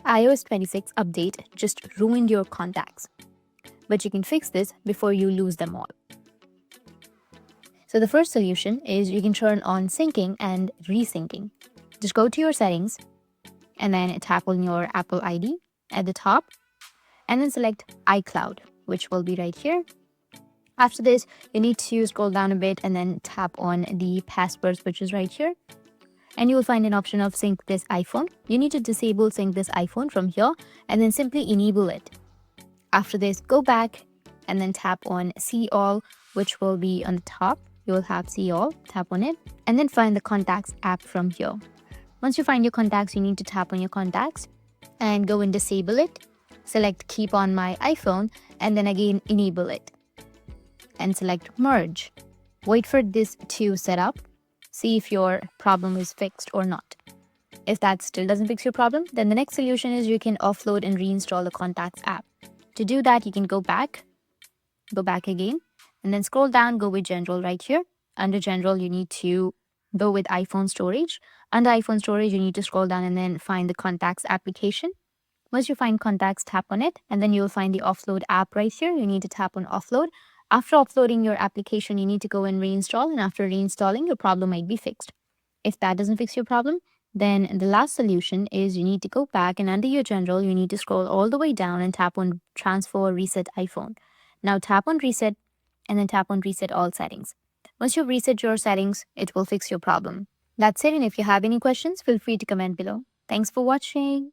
iOS 26 update just ruined your contacts, but you can fix this before you lose them all. So the first solution is you can turn on syncing and resyncing. Just go to your settings and then tap on your Apple ID at the top and then select iCloud, which will be right here. After this, you need to scroll down a bit and then tap on the passwords, which is right here. And you will find an option of sync this iPhone. You need to disable sync this iPhone from here and then simply enable it. After this, go back and then tap on see all, which will be on the top. You will have see all, tap on it, and then find the contacts app from here. Once you find your contacts, you need to tap on your contacts and go and disable it. Select keep on my iPhone and then again enable it and select merge. Wait for this to set up. See if your problem is fixed or not. If that still doesn't fix your problem, then the next solution is you can offload and reinstall the Contacts app. To do that, you can go back again, and then scroll down, go with General right here. Under General, you need to go with iPhone storage. Under iPhone storage, you need to scroll down and then find the Contacts application. Once you find Contacts, tap on it, and then you'll find the Offload app right here. You need to tap on Offload. After uploading your application, you need to go and reinstall, and after reinstalling, your problem might be fixed. If that doesn't fix your problem, then the last solution is you need to go back and under your General, you need to scroll all the way down and tap on Transfer Reset iPhone. Now tap on Reset and then tap on Reset All Settings. Once you reset your settings, it will fix your problem. That's it, and if you have any questions, feel free to comment below. Thanks for watching.